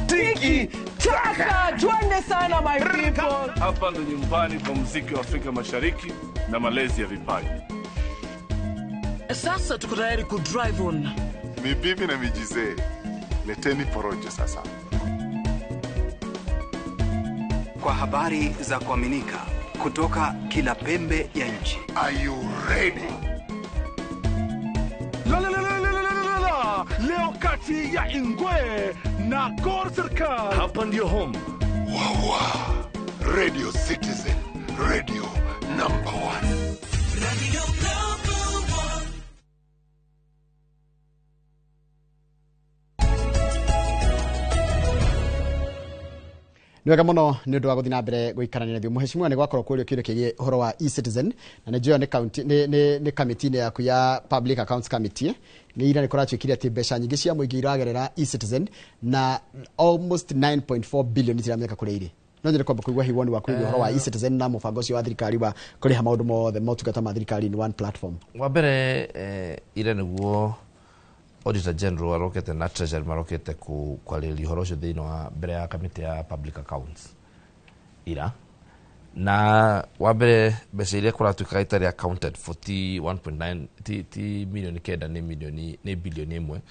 tiki taka twende sana my people. Hapa ndo nyumbani kwa muziki wa Afrika Mashariki na malezi ya vipaji. Sasa tuko tayari ku drive on. Mibibi na mijize. Leteni porojo sasa. Kwa habari za kuaminika kutoka kila pembe ya nchi. Are you ready? Leo kati ya Ingwe na Gor Serikali. Hapa ndio home. Wawa. Radio Citizen. Radio number 1. Radio number 1. Niwega muno ni undu wa guthina mbere guikarania thio muheshimiwa ni gwakorwo kurio kirio kigie horo wa e-citizen na ni njio ni county ni committee yaku ya public accounts committee ni ira ni koratwikire ati mbeca nyingi cia muingi iragerera e-citizen na almost 9.4 billion itirameka kuri iri no nyere kwamba kuigwa hiwoni wa kuigwa horo wa e-citizen na mubango cio wa thirikari wa kuri ha maundu mothe motungata ma thirikari in one platform wa mbere ira niguo Auditor General arokete na Treasury marokete kwalili horo cio thiini wa mbere ya committee ya public accounts ira na wa mbere mbeca iria kuratuika itari accounted 41.9 ti milioni kenda ni milioni ni bilioni imwe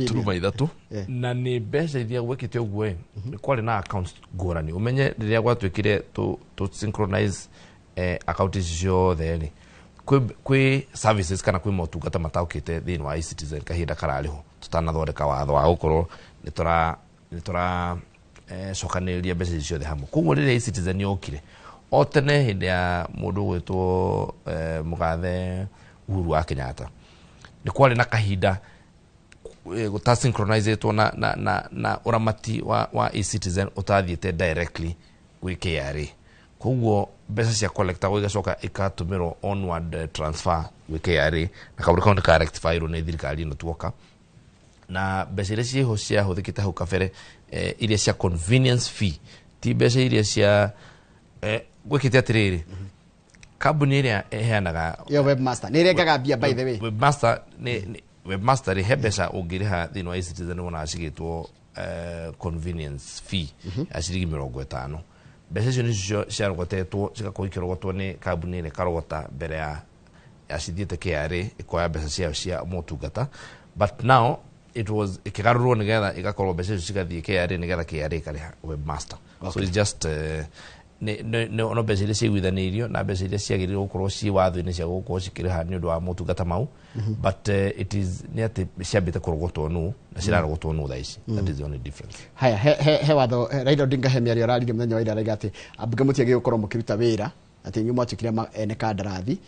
turuma ithatu na ni mbeca iria gwekite uguo ni kwari na accounts ngurani umenye riria gwatuikire to synchronize account cio theri kwi services kana kwi motungata mataukite thiini wa e-citizen kahinda karariho tutanathondeka watho wa gukorwo nitura cokaniria mbeca icio the hamwe koguo riria e-citizen yokire o tene hindi ya mundu gwitwo mugathe Uhuru wa Kenyatta ni kwari na kahinda guta synchronizetwo na uramati wa e-citizen utathiite directly gwi KRA koguo mbeca cia collector igacoka ikatumirwo onward transfer gwi KRA na kaundu kau ka rectify ni thirikari no tuoka na mbeca iria ciho cia huthikite hau kabere iria cia convenience fee ti mbeca iria cia gwikite atiriri kambuni iria eheanaga yo webmaster ni rengaga bia by the way webmaster ri mbeca ungiriha thiini wa e-citizen wona cigitwo convenience fee ya ciringi 50 mbeca icio nicio ciarogotetwo cigakorwo ni kambuni ĩrĩa karogota mbere ya cithiĩte KRA ikoya mbeca ciao cia motungata but now it was ikigarurwo nigetha igakorwo mbeca icio cigathiĩ KRA nigetha KRA ikariha webmaster so it's just no mbeca iria ciaiguithanirio na mbeca iria ciagĩrĩirwo gũkorwo ci watho-inĩ cia gũkorwo cikĩrĩha nĩ ũndũ wa motungata mau but it is nĩ atĩ ciambĩte kũrogotwo nũ na cirarogotwo nũ thaa ici that is the only difference. Haya he watho Raila Odinga he mĩario araririe mũthenya wa ira arauga atĩ ambunge mũtiagĩrĩirwo gũkorwo mũkĩruta wĩra atĩ inyuĩ mwatuĩkire ene kandarathi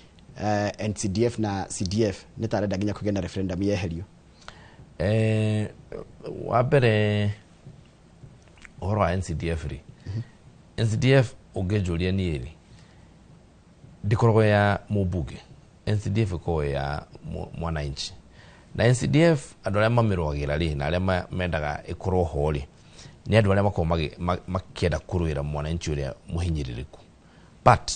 NCDF na CDF nĩ ta arenda nginya kũgĩa na referendum yeherio. Wa mbere ũhoro wa NCDF ri NCDF ungejuria niĩ ri ndikoragwo ya mũmbunge NCDF ĩkoragwo ya mwananchi na NCDF andũ arĩa mamĩrũagĩra ri na arĩa mendaga ĩkorwo ho ri nĩ andũ arĩa makoragwo makĩenda kũrũĩra mwananchi ũrĩa mũhinyĩrĩrĩku but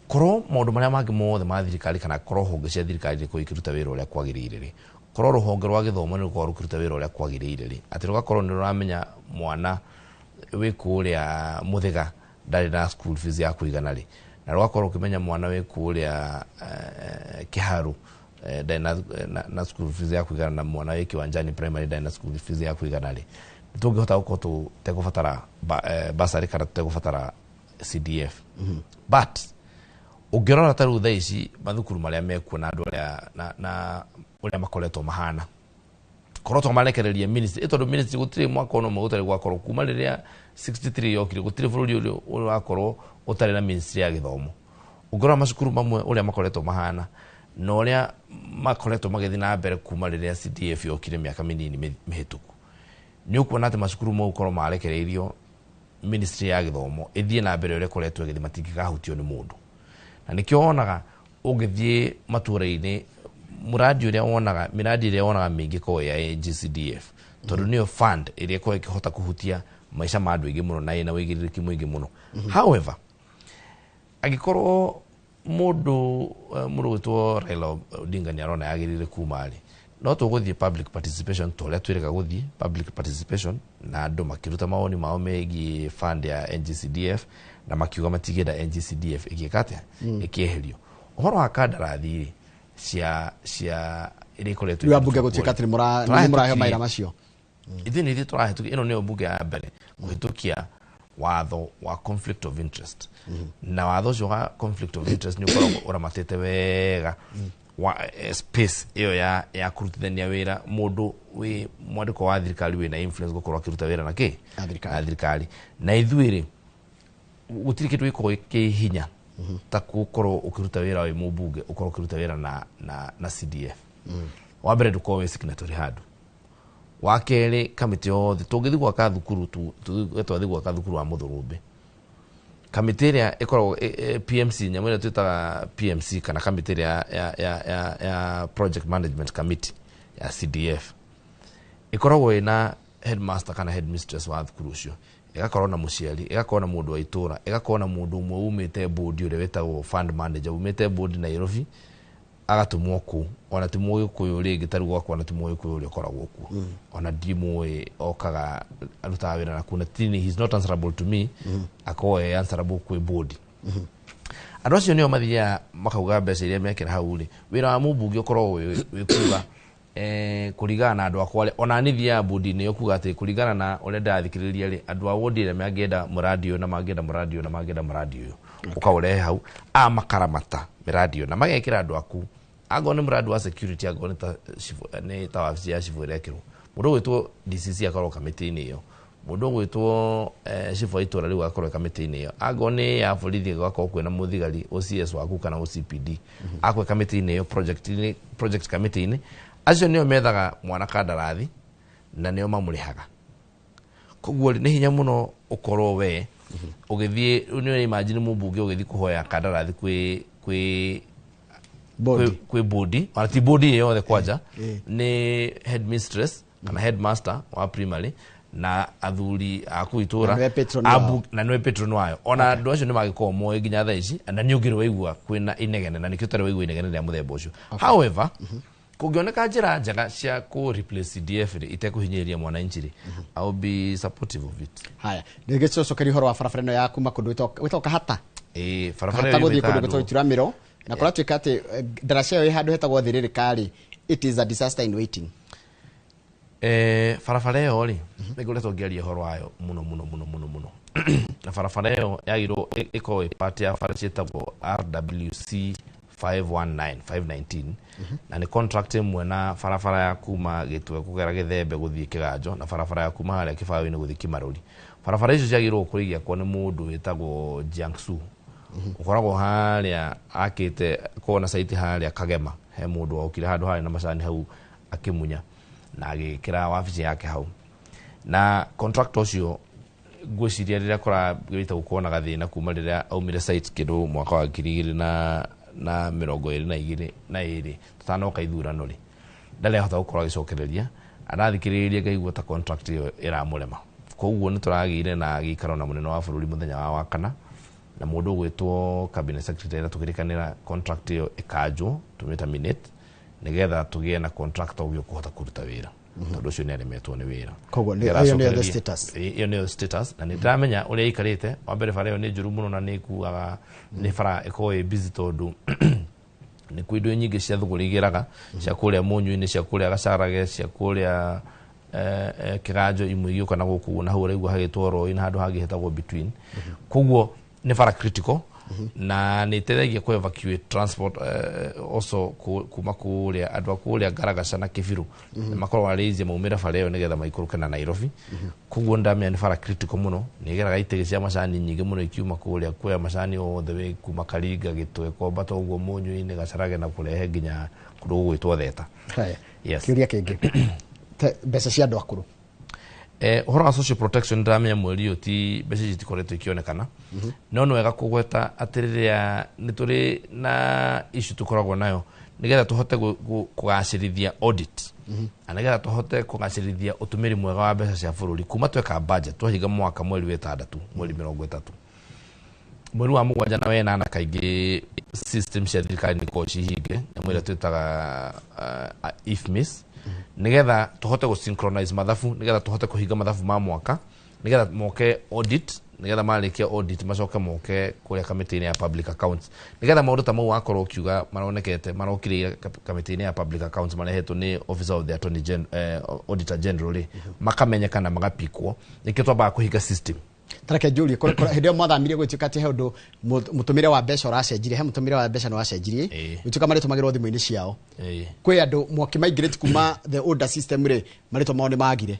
korwo maũndũ marĩa mangĩ mothe ma thirikari kana korwo honge cia thirikari nĩ ikĩruta wĩra ũrĩa kwagĩrĩire ri korwo ruhonge rwa githomo ni rukorwo rukiruta wira uria kwagiriire ri ati rugakorwo ni ruramenya mwana wi kuria muthiga ndari na school fees ya kuigana ri na rugakorwo ukimenya mwana wi kuria Kiharu ndari na school fees ya kuigana na mwana wi Kiwanjani primary ndari na school fees ya kuigana ri tungihota gukorwo tutegubatara basari kana tutegubatara CDF but ungirora ta rutha ici mathukuru maria mekuo na andu na uria makoretwo mahana korotwo marekereria ministry itondo ministry gutire mwaka ono mugutare gwakorwo kuma riria 63 yokire gutire bururi uri wakorwo utare na ministry ya githomo ungirora macukuru mamwe uria makoretwo mahana na uria makoretwo magethi na mbere kuma riria CDF yokire miaka minini mihituku ni ukuona ati macukuru mo ukorwo marekereirio ministry ya githomo ithie na mbere uria koretwo githi matingikahutio ni mundu na nikio wonaga ugithie matura-ini muradi uria wonaga miradi iria wonaga mingi ko ya GCDF tondu niyo fund iria ko ikihota kuhutia maisha ma andu ingi muno na ina wigiririki mwingi muno however agikorwo mundu witwo Raila Odinga ni arona yagirire kumari no tuguthie public participation toria twirega guthie public participation na andu makiruta maoni mao megi fund ya NGCDF na makiuga matigenda NGCDF igikate ikieherio uhoro wa kandarathi cia iri koretwo ya bunge gutuika ati ni murahe maira macio ithini thi turahetukia ino niyo bunge ya mbere kuhitukia watho wa conflict of interest na watho ucio wa conflict of interest ni ukoragwo uramatete wega wa space iyo ya kurutithania wira mundu wi mwandiko wa thirikari wi na influence gukorwo akiruta wira na ki na thirikari na ithuiri gutiri kindu giko kihinya ta gukorwo ukiruta wira wi mubunge ukorwo ukiruta wira na CDF wa mbere nduko wi signatory handu wa keri kamiti yothe tungithi gwaka thukuru twathi gwaka thukuru wa Muthurumbi kamiti iria ikoragwo PMC nyamu ĩrĩa twĩtaga PMC kana kamiti iria ya project management committee ya CDF ikoragwo ina headmaster kana headmistress wa thukuru ucio igakorwo na muciari igakorwo na mundu wa itura igakorwo na mundu umwe umite board uria wetagwo fund manager umite board Nairobi agatumwo ku ona timwo kuyu ringi taru gwakwa na timwo kuyu uri koragwo ku ona dimwe okaga aruta wira na kuna tini he's not answerable to me akoe answerable ku board andu acio nio mathia makauga mbeca iria mekira hau ri wira wa mubungi ukorwo wikuga kurigana na andu akwa ona nithia board ni yokuga ati kurigana na ule ndathikiriria ri andu a ward ire magenda muradi na magenda muradi na magenda muradi ukaure hau makaramata miradio na magekira andu aku ago ni muradi wa security ago ni ta wabici ya civu irekirwo mundu gwitwo DCC akorwo kamiti-ini iyo mundu gwitwo civu itura riu akorwo kamiti-ini iyo ago ni ya borithi gakorwo kwina muthigari OCS waku kana OCPD akwe kamiti-ini iyo project committee-ini acio nio methaga mwana kandarathi na nio mamurihaga koguo ni hinya muno ukorwo we ugithie ni imagine mubunge ugithi kuhoya kandarathi kwi body ona ti body yothe kwanja ni headmistress kana headmaster wa primary na athuri akuitura na nwe patron wayo ona andu acio ni magikoo moe nginya thaa ici na ni ungirwo igua kwina inegene na nikio tare igua inegene ria muthemba ucio however kugioneka njira njega cia ku replace CDF itekuhinyiria mwananchi ri I'll be supportive of it haya ndigicocokeri horo wa barabara ino yaku makundu witoka hata barabara ino guthii kundu gwitwo Ituramiro na kora twika ati ndaraca yo handu hetagwo thirikari it is a disaster in waiting barabara yo ri niguretwo ngiaria horo wayo muno na barabara yo yagirwo iko part ya barabara cietagwo RWC 519 na ni contract imwe na barabara ya kuma Gitwe kugera Githembe guthii Kiganjo na barabara ya kuma haria Kibaũ-ini guthii Kimaruri barabara icio ciagirwo kurigia kwa ni mundu wetagwo Jiangsu ukoragwo haria akite kona site haria Kagema he mundu okire handu haria na macani hau akimunya na agikira wabici yake hau na contract ucio gwiciria riria kora gwita gukona gathina kuma riria aumire site kindu mwaka wa 2022 na iri tutanoka ithurano ri ndale hota gukora gicokereria arathikiriria ngaigua ta contract iyo iramurema koguo ni turagire na gikaro na munene wa bururi muthenya wa wakana na mundu gwitwo cabinet secretary tukirikanira contract iyo ikanjwo tumita minute nigetha tugie na contractor ũgĩ kuhota kuruta wĩra tondu ũcio nĩ aremetwo nĩ wĩra koguo nĩ the status iyo nĩ status na nĩ ndamenya ũrĩa ikarĩte wa mbere bara ĩyo nĩ njũru mũno na nĩ kuaga nĩ bara ĩkorwo busy tondu nĩ kwĩ indo nyingĩ cia thũgũrĩ igeraga cia kũrĩa mũnyũ-inĩ cia kũrĩa gacarage cia kũrĩa kĩganjo imwe igĩũka na gũkũ na hau ũraigua hagĩtwo roi na handũ hangĩ hetagwo between koguo nĩ bara critical na nĩ ĩteithagia ku evacuate transport also kuma kũrĩa andũ a kũrĩa Garagaca na Kĩbiru makorwo arĩizie maumĩra bara ĩyo nĩgetha maikũrũke na Nairobi koguo ndamenya nĩ bara critical mũno nĩ igeraga itĩgĩ cia macani nyingĩ mũno ikiuma kũrĩa kuoya macani othe wĩ kuma Karinga Gĩtwe Komba toguo mũnyũ-inĩ Gacarage na kũrehe nginya kũndũ gwĩtwo Theta. Kĩũria kĩngĩ mbeca cia andũ akũrũ ũhoro wa social protection ndamenya mweri ũyũ ti mbeca citikoretwo ikĩonekana no nĩ wega kũgweta atĩ rĩrĩa nĩ tũrĩ na issue tũkoragwo nayo nĩgetha tũhote kũgacĩrithia audit na nĩgetha tũhote kũgacĩrithia ũtũmĩri mwega wa mbeca cia bũrũri kuma tweka budget twahinga mwaka mweri wa 6 mweri 30 mweri wa 7 na wenana kaingĩ system cia thirikari nĩ koragwo cihinge na mwĩra twĩtaga IFMIS nigetha tuhote go synchronize mathabu nigetha tuhote kuhinga mathabu ma mwaka nigetha moke audit nigetha marĩkia audit macoke moke kuria kamĩtĩ-inĩ ya public accounts nigetha maũndũ ta mau akorwo kiuga maronekete marokire kamĩtĩ-inĩ ya public accounts marehetwo ni officer of the attorney auditor general makamenyeka na magapikwo nikĩ twambaga kuhinga system tareke njũrie hĩndĩ ĩyo mwathamirie gwĩtuĩka atĩ he ũndũ mũtũmĩre wa mbeca ũracenjirie he mũtũmĩre wa mbeca nĩ wacenjirie gwĩtuĩka marĩtũmagĩrwo thimũ-inĩ ciao kwĩ andũ mwaingĩrĩti kuma the older system rĩ marĩtwa mao nĩ magire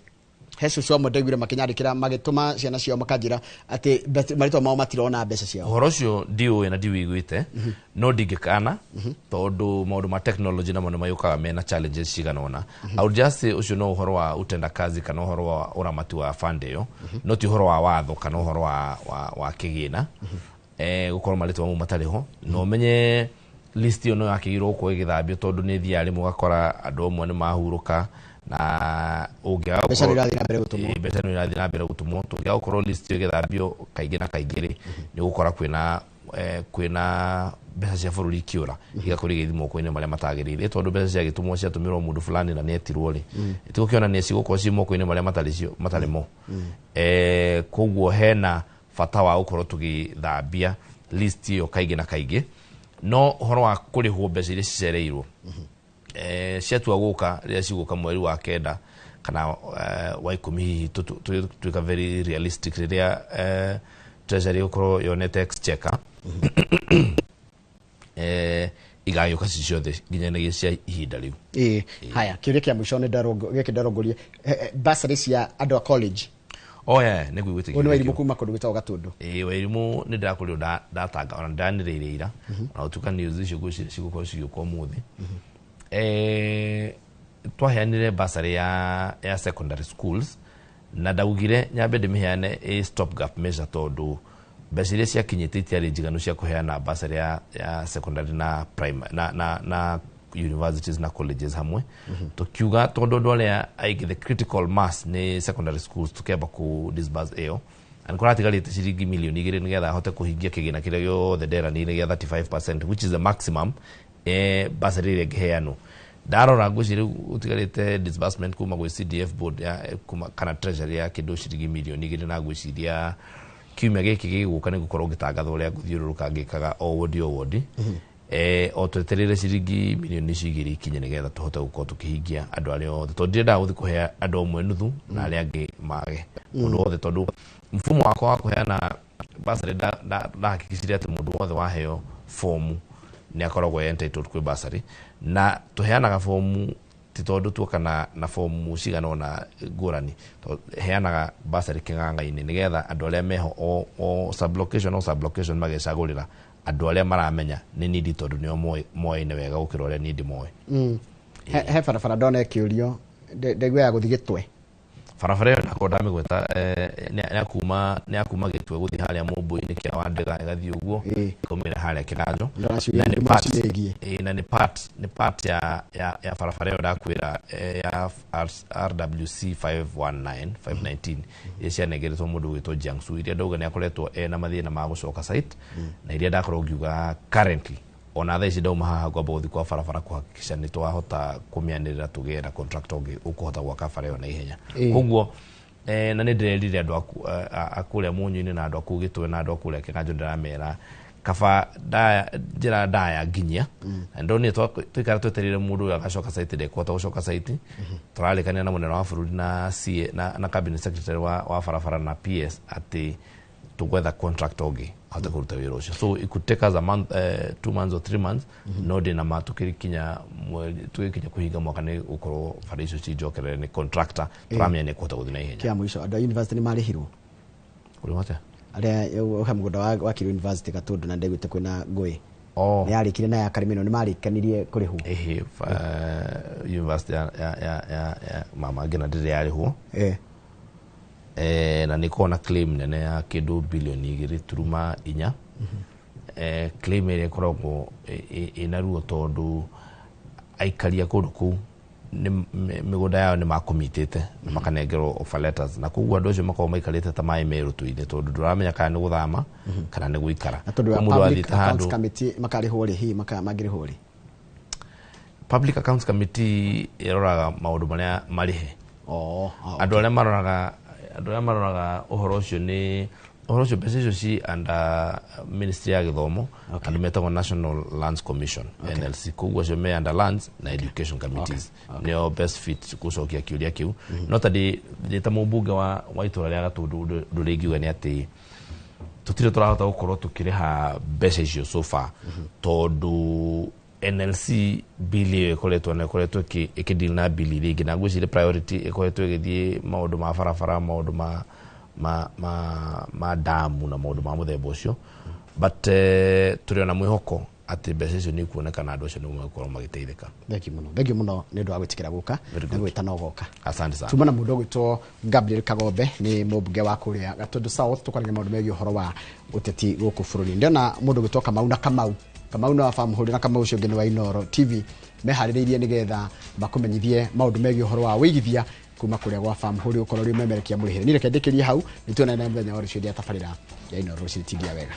he cucu amwe ndaiguire makĩnyandĩkĩra magĩtũma ciana ciao makanjĩra atĩ marĩtwa mao matirona mbeca ciao ũhoro ũcio ndiũĩ na ndiũiguĩte no ndingĩkana tondũ maũndũ ma technology namo nĩ mayũkaga mena challenges cigana ũna I would just say ũcio no ũhoro wa utenda kazi kana ũhoro wa ũramati wa fund ĩyo no ti ũhoro wa watho kana ũhoro wa kĩgĩna gũkorwo marĩtwa mau matarĩ ho no menye list ĩyo no yakĩgĩrwo gũkorwo ĩgĩthambio tondũ nĩ thiaga rĩmwe ũgakora andũ amwe nĩ mahurũka na ũngĩaga mbeca nĩ irathiĩ na mbere gũtũmwo mbeca nĩ irathiĩ na mbere gũtũmwo tũngĩaga gũkorwo list ĩyo ĩgĩthambio kaingĩ na kaingĩ rĩ nĩ ũgũkora kwĩna mbeca cia bũrũri ikĩũra igakorwo igĩthiĩ moko-inĩ marĩa matagĩrĩire tondũ mbeca ciagĩtũmwo ciatũmĩrwo mũndũ fulani na nĩ etirwo rĩ itigũkĩonania cigũkorwo ci moko-inĩ marĩa matarĩ mo koguo hena bata wa gũkorwo tũgĩthambia list ĩyo kaingĩ na kaingĩ no ũhoro wa kũrĩhwo mbeca iria cicereirwo ciatua gũka rĩrĩa cigũka mweri wa 9 kana wa 10 hihi tuĩka very realistic rĩrĩa treasury gũkorwo yonete exchequer igagĩũka ciothe nginyanĩgia cia ihinda rĩu haya kĩũria kĩa mũico gĩkĩ ndarongorie bursary cia andũ a college nĩ gwĩgwĩte nĩ wairimũ kuma kũndũ gwĩtagwo Gatũndũ wairimũ nĩ ndakorirwo ndatanga ona ndanĩrĩire ira ona gũtuĩka news icio gwĩciria cigũkorwo cigĩũka ũmũthĩ twaheanire bursary ya secondary schools na ndaugire nyambe ndĩmĩheane stop gap measure tondũ mbeca iria ciakinyĩte itiarĩ njiganu cia kũheana bursary ya secondary na primary na universities na colleges hamwe tukiuga tondũ andũ arĩa aingĩ the critical mass nĩ secondary schools tukĩamba ku disburse ĩyo na nĩkũratigarĩte ciringi milioni 2 nĩgetha ahote kũhingia kĩgĩna kĩrĩa gĩothe nderanĩire gĩa 35% which is the maximum bursary ĩrĩa ĩngĩheanwo ndarora ngwĩciria gũtigarĩte disbursement kuma gwĩ CDF board kana treasury ya kĩndũ ciringi milioni 2 na ngwĩciria kiumia gĩkĩ gĩgũka nĩ gũkorwo ngĩtangatha ũrĩa ngũthiũrũrũka ngĩkaga o wodi o twetereire ciringi milioni 2 ikinye nĩgetha tũhote gũkorwo tũkĩhingia andũ arĩa othe tondũ ndirenda gũthiĩ kũhe andũ amwe nuthu na arĩa angĩ mage mũndũ wothe tondũ mfumo wakwa wa kũheana bursary ndahakikicire atĩ mũndũ wothe waheo fomu nĩ akoragwo entitled kwĩ bursary na tũheanaga fomu ti tondũ tuoka na fomu cigana ona ngũrani heanaga bursary kĩng'ang'a-inĩ nĩgetha andũ arĩa meho o sublocation magecagũrĩra andũ arĩa maramenya nĩ nindi tondũ nĩo moĩ-inĩ wega gũkĩra ũrĩa nindi moĩ he barabara ndona ĩkĩũrio ndegwa ya gũthiĩ Gĩtwe barabara ĩyo nakorwo ndamĩgweta nĩ akuma Gĩtwe gũthiĩ harĩa mũmbũ-inĩ kĩa Wandĩga ĩgathiĩ ũguo ĩkaumĩra harĩa Kĩganjo na nĩ part ya barabara ĩyo ndakwĩra ya RWC 519 iria cianengeretwo mũndũ gwĩtwo Jiangsu iria ndauga nĩ akoretwo na mathĩna ma gũcoka site na iria ndakorwo ngiuga currently ona thaa ici ndauma haha ngwamba guthi kwa barabara kuhakikisha ni twahota kumianirira tugie na contractor ungi ukuhota gwaka bara yo na ihenya koguo na ni ndirerire andu akuria munyu-ini na andu aku gitwe na andu akuria Kiganjo ndiramera kaba njira ndaya nginyia ndo ni twikara tweterire mundu agacoka site ndekuhota gucoka site turarikania na munene wa bururi na cabinet secretary wa barabara na PS ati tugwetha contractor ungi hata kuruta wira ucio so it could take us a month 2 months or 3 months no dina matukikinya tukikinya kuhinga mwaka ni ukorwo bara icio cijokerere ni contractor turamenya ni kuhota guthina ihenya kia mwisho andu university ni marihirwo uri mate aria uhamugunda wa Kiro University Gatundu na ndegwite kwina ngui ni yarikire na ya karimino ni marikanirie kurihu university ya mama ngina ndire yarihwo na nikona claim nene ya kindu bilioni 2.4 claim ile korogwo inaruo tondu aikaria kundu ku ni migunda yao ni makomitete makanengerwo offer letters na kugwa andu acio makao maikarite ta mai meru tuine tondu nduramenya kana ni guthama kana ni guikara mundu athite handu committee makarihwo ri hi magirihwo ri public accounts committee iroraga maundu maria marihe andu aria maroraga uhoro ucio ni uhoro ucio mbeca icio ci under ministry ya githomo andu metagwo National Lands Commission NLC koguo acio me under lands na education committees nio best fit gucokia kiuria kiu no tadi ta mubunge wa itura ria Gatundu nduringiuga ni ati tutire turahota gukorwo tukiriha mbeca icio so far tondu NLC bili ikoretwo ikidil na bili rigi na ngwicire priority ikoretwo igithie maundu ma barabara maundu ma damu na maundu ma muthemba ucio but turiona mwihoko ati mbeca icio ni kuonekana andu acio ni gukorwo magiteithika thank you muno ni ndu wa gwitikira guka na gwitana ugoka asante sana tumana mundu gwitwo Gabriel Kagombe ni mubunge wa kuria Gatundu South tukwaragia maundu megiĩ uhoro wa uteti guku bururi ndiona mundu gwitwo Kamau na wafamu huri na Kamau ucio ngene wa Inoro TV mehaririirie nigetha bakumenyithie maundu megiĩ uhoro wa wigithia kuma kuria gwa farm huri ukorwo ri memerekia murihire ni reke ndikirie hau nituona na muthenya wa rucio dia tabarira ya Inoro TV ya wega